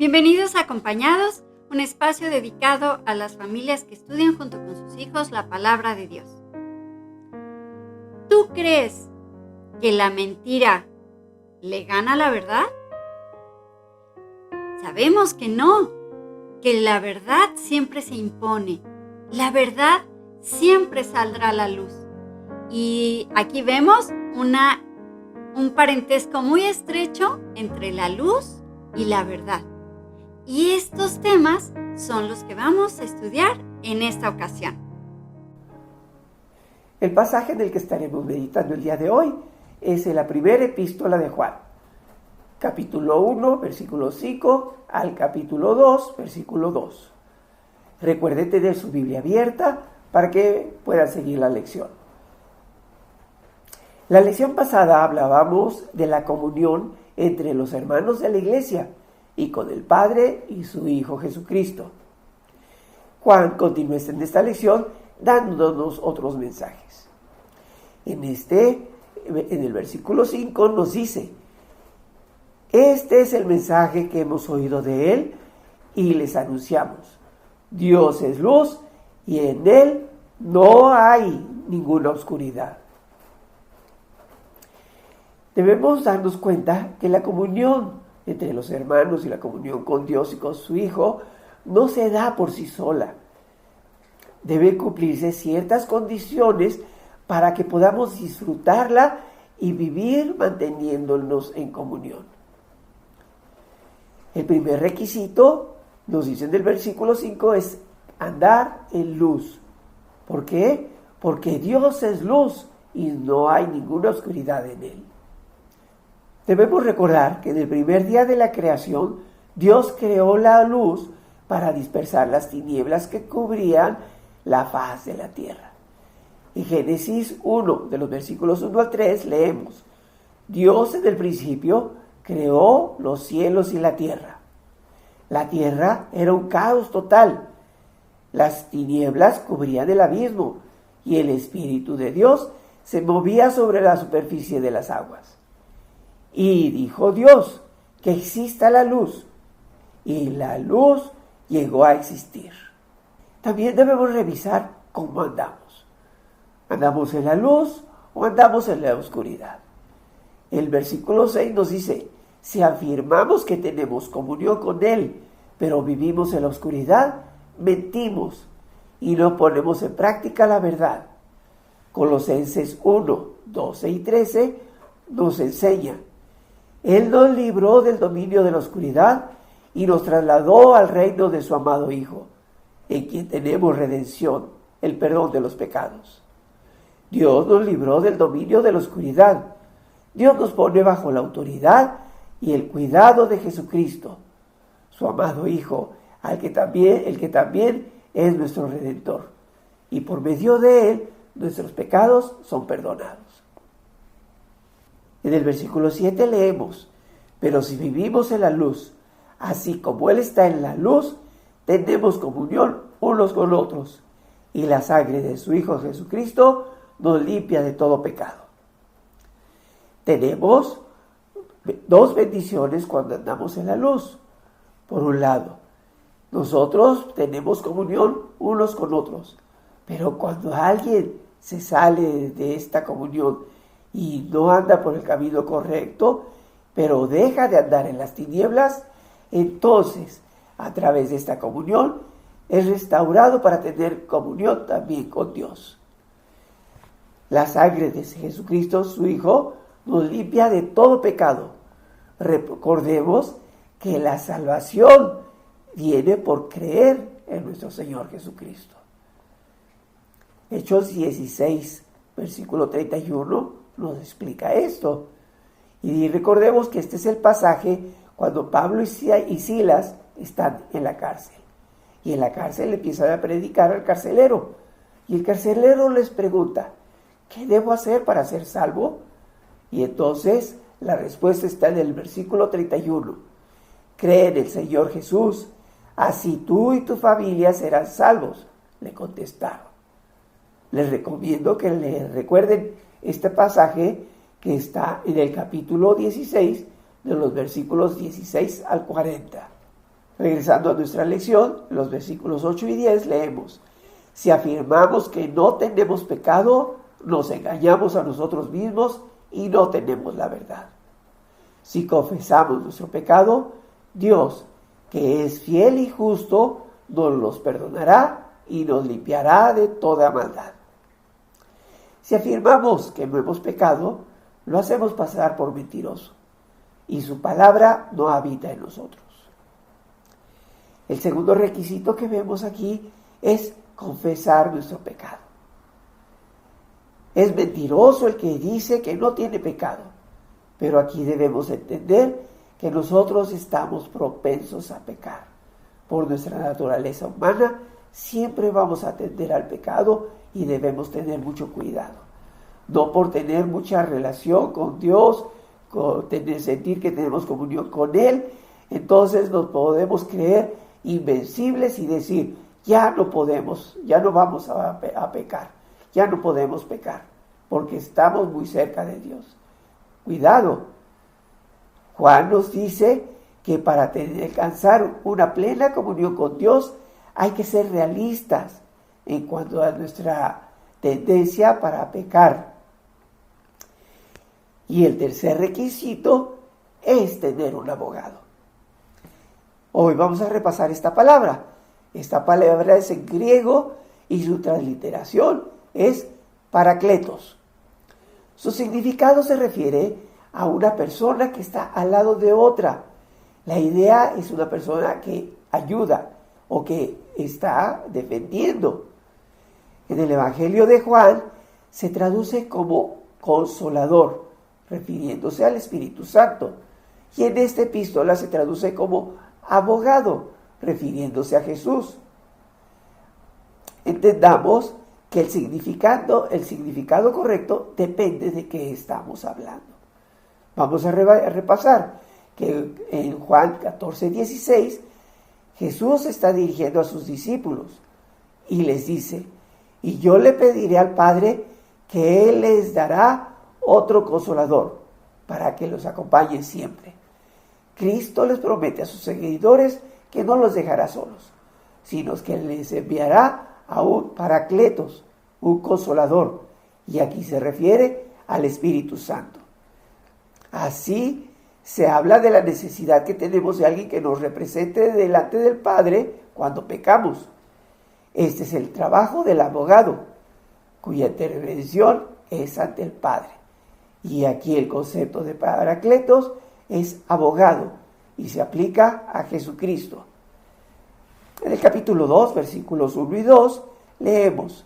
Bienvenidos a Acompañados, un espacio dedicado a las familias que estudian junto con sus hijos la palabra de Dios. ¿Tú crees que la mentira le gana a la verdad? Sabemos que no, que la verdad siempre se impone, la verdad siempre saldrá a la luz. Y aquí vemos un parentesco muy estrecho entre la luz y la verdad. Y estos temas son los que vamos a estudiar en esta ocasión. El pasaje en el que estaremos meditando el día de hoy es en la primera epístola de Juan, capítulo 1, versículo 5 al capítulo 2, versículo 2. Recuerden tener su Biblia abierta para que puedan seguir la lección. La lección pasada hablábamos de la comunión entre los hermanos de la iglesia y con el Padre y su Hijo Jesucristo. Juan continúa en esta lección dándonos otros mensajes. En el versículo 5 nos dice: este es el mensaje que hemos oído de Él y les anunciamos. Dios es luz y en Él no hay ninguna oscuridad. Debemos darnos cuenta que la comunión entre los hermanos y la comunión con Dios y con su Hijo no se da por sí sola. Deben cumplirse ciertas condiciones para que podamos disfrutarla y vivir manteniéndonos en comunión. El primer requisito, nos dicen del versículo 5, es andar en luz. ¿Por qué? Porque Dios es luz y no hay ninguna oscuridad en Él. Debemos recordar que en el primer día de la creación, Dios creó la luz para dispersar las tinieblas que cubrían la faz de la tierra. En Génesis 1, de los versículos 1 al 3, leemos: Dios en el principio creó los cielos y la tierra. La tierra era un caos total. Las tinieblas cubrían el abismo y el Espíritu de Dios se movía sobre la superficie de las aguas. Y dijo Dios: que exista la luz. Y la luz llegó a existir. También debemos revisar cómo andamos. ¿Andamos en la luz o andamos en la oscuridad? El versículo 6 nos dice: si afirmamos que tenemos comunión con Él, pero vivimos en la oscuridad, mentimos y no ponemos en práctica la verdad. Colosenses 1, 12 y 13 nos enseña: Él nos libró del dominio de la oscuridad y nos trasladó al reino de su amado Hijo, en quien tenemos redención, el perdón de los pecados. Dios nos libró del dominio de la oscuridad. Dios nos pone bajo la autoridad y el cuidado de Jesucristo, su amado Hijo, el que también es nuestro Redentor. Y por medio de Él, nuestros pecados son perdonados. En el versículo 7 leemos: pero si vivimos en la luz, así como Él está en la luz, tenemos comunión unos con otros, y la sangre de su Hijo Jesucristo nos limpia de todo pecado. Tenemos dos bendiciones cuando andamos en la luz. Por un lado, nosotros tenemos comunión unos con otros, pero cuando alguien se sale de esta comunión y no anda por el camino correcto, pero deja de andar en las tinieblas, entonces, a través de esta comunión, es restaurado para tener comunión también con Dios. La sangre de Jesucristo, su Hijo, nos limpia de todo pecado. Recordemos que la salvación viene por creer en nuestro Señor Jesucristo. Hechos 16, versículo 31, nos explica esto. Y recordemos que este es el pasaje cuando Pablo y Silas están en la cárcel. Y en la cárcel le empiezan a predicar al carcelero. Y el carcelero les pregunta: ¿qué debo hacer para ser salvo? Y entonces la respuesta está en el versículo 31. Cree en el Señor Jesús, así tú y tu familia serán salvos, le contestaron. Les recomiendo que le recuerden este pasaje que está en el capítulo 16, de los versículos 16 al 40. Regresando a nuestra lección, en los versículos 8 y 10 leemos: si afirmamos que no tenemos pecado, nos engañamos a nosotros mismos y no tenemos la verdad. Si confesamos nuestro pecado, Dios, que es fiel y justo, nos los perdonará y nos limpiará de toda maldad. Si afirmamos que no hemos pecado, lo hacemos pasar por mentiroso, y su palabra no habita en nosotros. El segundo requisito que vemos aquí es confesar nuestro pecado. Es mentiroso el que dice que no tiene pecado, pero aquí debemos entender que nosotros estamos propensos a pecar. Por nuestra naturaleza humana, siempre vamos a tender al pecado y debemos tener mucho cuidado. No por tener mucha relación con Dios, sentir que tenemos comunión con Él, entonces nos podemos creer invencibles y decir: ya no podemos, ya no vamos a pecar, ya no podemos pecar, porque estamos muy cerca de Dios. Cuidado. Juan nos dice que para alcanzar una plena comunión con Dios hay que ser realistas en cuanto a nuestra tendencia para pecar. Y el tercer requisito es tener un abogado. Hoy vamos a repasar esta palabra. Esta palabra es en griego y su transliteración es parakletos. Su significado se refiere a una persona que está al lado de otra. La idea es una persona que ayuda o que está defendiendo. En el Evangelio de Juan se traduce como consolador, refiriéndose al Espíritu Santo. Y en esta epístola se traduce como abogado, refiriéndose a Jesús. Entendamos que el significado correcto depende de qué estamos hablando. Vamos a repasar que en Juan 14:16 Jesús está dirigiendo a sus discípulos y les dice: y yo le pediré al Padre que Él les dará otro consolador para que los acompañe siempre. Cristo les promete a sus seguidores que no los dejará solos, sino que les enviará a un parakletos, un consolador, y aquí se refiere al Espíritu Santo. Así se habla de la necesidad que tenemos de alguien que nos represente delante del Padre cuando pecamos. Este es el trabajo del abogado, cuya intervención es ante el Padre. Y aquí el concepto de parakletos es abogado y se aplica a Jesucristo. En el capítulo 2, versículos 1 y 2, leemos: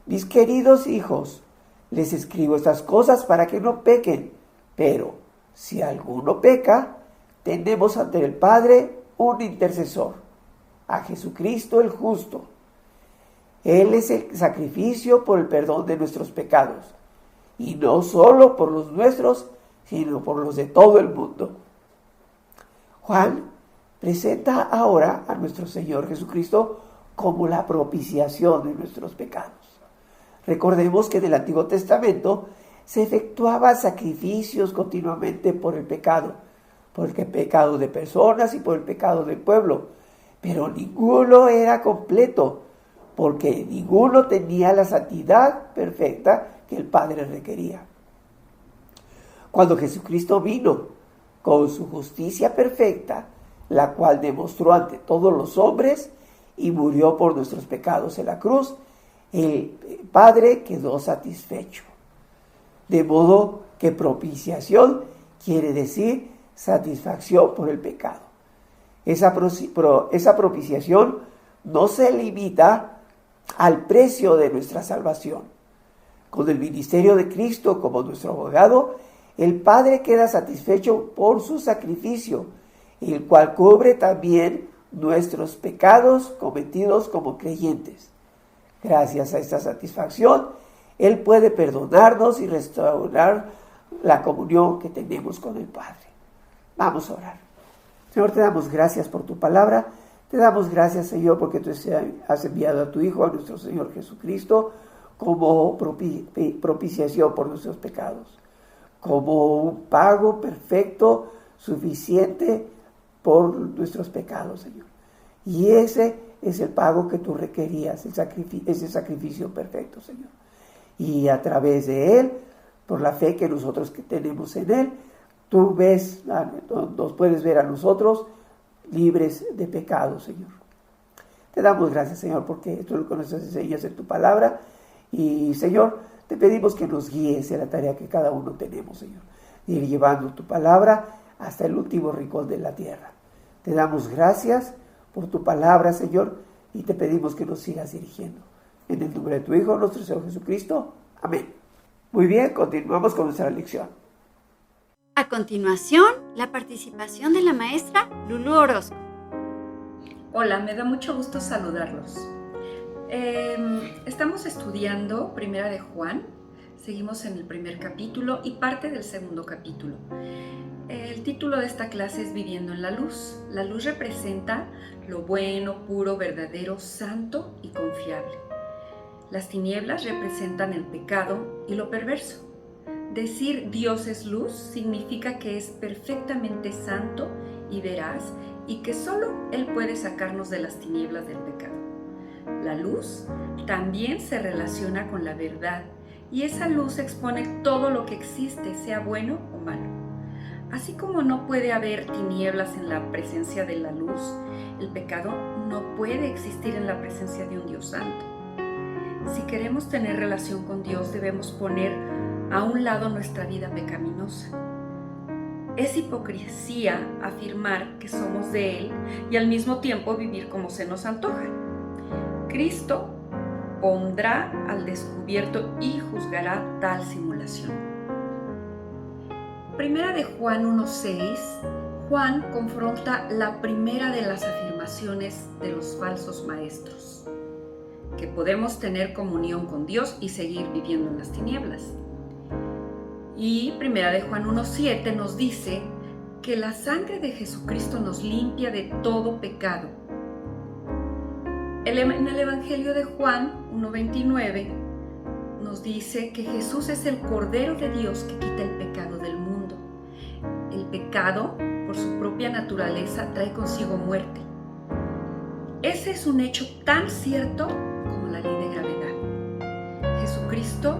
mis queridos hijos, les escribo estas cosas para que no pequen, pero si alguno peca, tenemos ante el Padre un intercesor, a Jesucristo el justo. Él es el sacrificio por el perdón de nuestros pecados, y no solo por los nuestros, sino por los de todo el mundo. Juan presenta ahora a nuestro Señor Jesucristo como la propiciación de nuestros pecados. Recordemos que en el Antiguo Testamento se efectuaban sacrificios continuamente por el pecado de personas y por el pecado del pueblo, pero ninguno era completo, porque ninguno tenía la santidad perfecta que el Padre requería. Cuando Jesucristo vino con su justicia perfecta, la cual demostró ante todos los hombres y murió por nuestros pecados en la cruz, el Padre quedó satisfecho. De modo que propiciación quiere decir satisfacción por el pecado. Esa propiciación no se limita al precio de nuestra salvación. Con el ministerio de Cristo como nuestro abogado, el Padre queda satisfecho por su sacrificio, el cual cubre también nuestros pecados cometidos como creyentes. Gracias a esta satisfacción, Él puede perdonarnos y restaurar la comunión que tenemos con el Padre. Vamos a orar. Señor, te damos gracias por tu palabra. Te damos gracias, Señor, porque tú has enviado a tu Hijo, a nuestro Señor Jesucristo, como propiciación por nuestros pecados, como un pago perfecto, suficiente por nuestros pecados, Señor. Y ese es el pago que tú requerías, ese sacrificio perfecto, Señor. Y a través de Él, por la fe que nosotros que tenemos en Él, tú ves, nos puedes ver a nosotros libres de pecado, Señor. Te damos gracias, Señor, porque tú lo que nos enseñas en tu palabra. Y, Señor, te pedimos que nos guíes en la tarea que cada uno tenemos, Señor. Ir llevando tu palabra hasta el último rincón de la tierra. Te damos gracias por tu palabra, Señor, y te pedimos que nos sigas dirigiendo. En el nombre de tu Hijo, nuestro Señor Jesucristo. Amén. Muy bien, continuamos con nuestra lección. A continuación, la participación de la maestra Lulú Orozco. Hola, me da mucho gusto saludarlos. Estamos estudiando Primera de Juan, seguimos en el primer capítulo y parte del segundo capítulo. El título de esta clase es Viviendo en la Luz. La luz representa lo bueno, puro, verdadero, santo y confiable. Las tinieblas representan el pecado y lo perverso. Decir Dios es luz significa que es perfectamente santo y veraz y que solo Él puede sacarnos de las tinieblas del pecado. La luz también se relaciona con la verdad y esa luz expone todo lo que existe, sea bueno o malo. Así como no puede haber tinieblas en la presencia de la luz, el pecado no puede existir en la presencia de un Dios santo. Si queremos tener relación con Dios, debemos poner a un lado nuestra vida pecaminosa. Es hipocresía afirmar que somos de Él y al mismo tiempo vivir como se nos antoja. Cristo pondrá al descubierto y juzgará tal simulación. Primera de Juan 1:6, Juan confronta la primera de las afirmaciones de los falsos maestros, que podemos tener comunión con Dios y seguir viviendo en las tinieblas. Y Primera de Juan 1:7 nos dice que la sangre de Jesucristo nos limpia de todo pecado. En el Evangelio de Juan 1:29 nos dice que Jesús es el Cordero de Dios que quita el pecado del mundo. El pecado, por su propia naturaleza, trae consigo muerte. Ese es un hecho tan cierto como la ley de gravedad. Jesucristo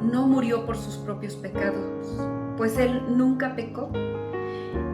no murió por sus propios pecados, pues Él nunca pecó.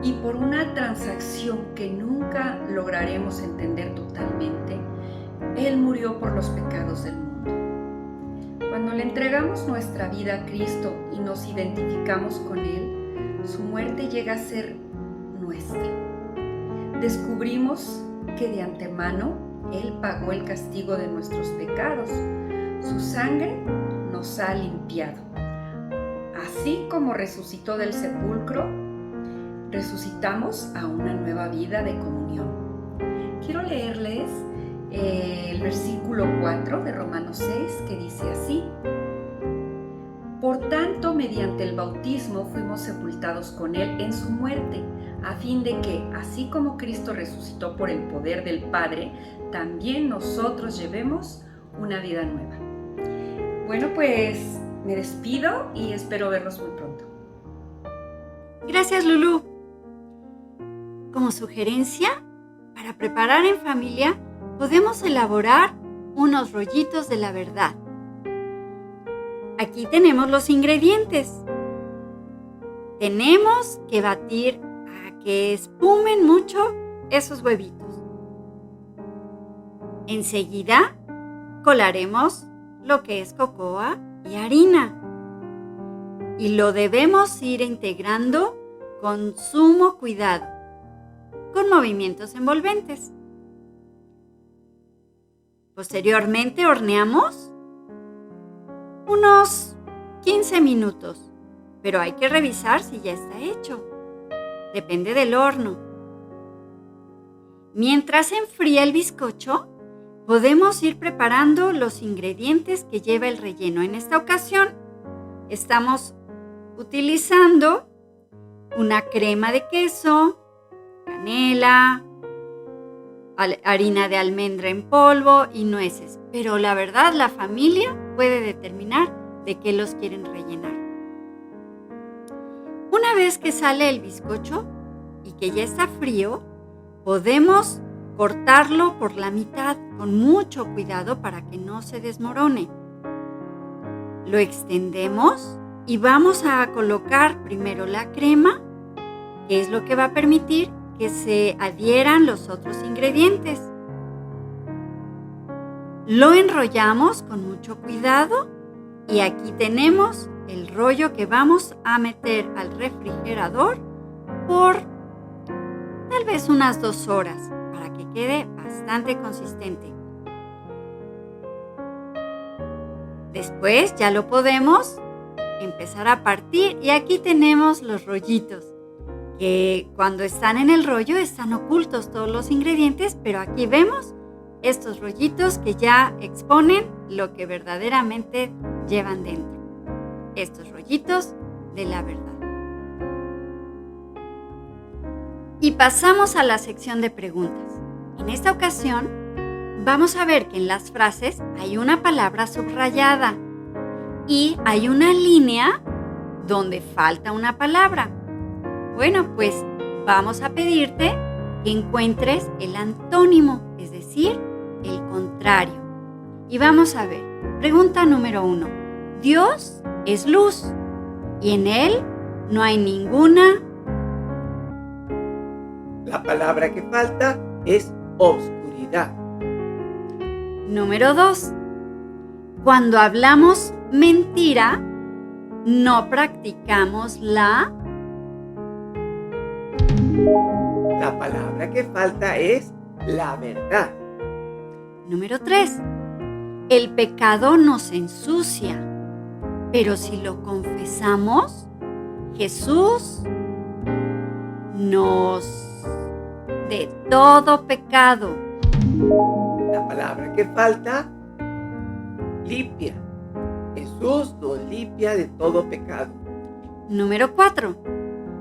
Y por una transacción que nunca lograremos entender totalmente, Él murió por los pecados del mundo. Cuando le entregamos nuestra vida a Cristo y nos identificamos con Él, su muerte llega a ser nuestra. Descubrimos que de antemano Él pagó el castigo de nuestros pecados. Su sangre nos ha limpiado. Así como resucitó del sepulcro, resucitamos a una nueva vida de comunión. Quiero leerles el versículo 4 de Romanos 6, que dice así: Por tanto, mediante el bautismo fuimos sepultados con Él en su muerte, a fin de que, así como Cristo resucitó por el poder del Padre, también nosotros llevemos una vida nueva. Bueno, pues me despido y espero verlos muy pronto. Gracias, Lulú. Como sugerencia, para preparar en familia, podemos elaborar unos rollitos de la verdad. Aquí tenemos los ingredientes. Tenemos que batir a que espumen mucho esos huevitos. Enseguida colaremos lo que es cocoa y harina. Y lo debemos ir integrando con sumo cuidado, con movimientos envolventes. Posteriormente horneamos unos 15 minutos, pero hay que revisar si ya está hecho. Depende del horno. Mientras se enfría el bizcocho, podemos ir preparando los ingredientes que lleva el relleno. En esta ocasión, estamos utilizando una crema de queso, canela, harina de almendra en polvo y nueces. Pero la verdad, la familia puede determinar de qué los quieren rellenar. Una vez que sale el bizcocho y que ya está frío, podemos cortarlo por la mitad con mucho cuidado para que no se desmorone. Lo extendemos y vamos a colocar primero la crema, que es lo que va a permitir que se adhieran los otros ingredientes. Lo enrollamos con mucho cuidado y aquí tenemos el rollo que vamos a meter al refrigerador por tal vez unas 2 horas para que quede bastante consistente. Después ya lo podemos empezar a partir y aquí tenemos los rollitos, que cuando están en el rollo están ocultos todos los ingredientes, pero aquí vemos estos rollitos que ya exponen lo que verdaderamente llevan dentro. Estos rollitos de la verdad. Y pasamos a la sección de preguntas. En esta ocasión vamos a ver que en las frases hay una palabra subrayada y hay una línea donde falta una palabra. Bueno, pues vamos a pedirte que encuentres el antónimo, es decir, el contrario. Y vamos a ver, pregunta número 1. Dios es luz y en Él no hay ninguna. La palabra que falta es oscuridad. Número 2. Cuando hablamos mentira, no practicamos la. La palabra que falta es la verdad. Número 3. El pecado nos ensucia, pero si lo confesamos, Jesús nos de todo pecado. La palabra que falta, limpia. Jesús nos limpia de todo pecado. Número 4.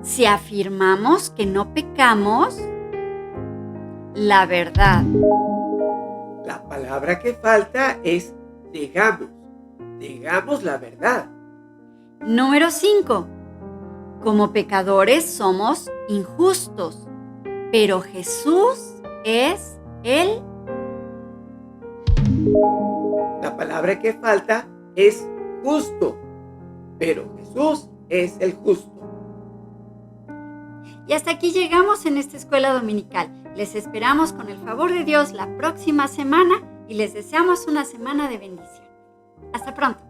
Si afirmamos que no pecamos, la verdad. La palabra que falta es negamos. Negamos la verdad. Número 5. Como pecadores somos injustos, pero Jesús es el. La palabra que falta es justo, pero Jesús es el justo. Y hasta aquí llegamos en esta escuela dominical. Les esperamos con el favor de Dios la próxima semana y les deseamos una semana de bendición. Hasta pronto.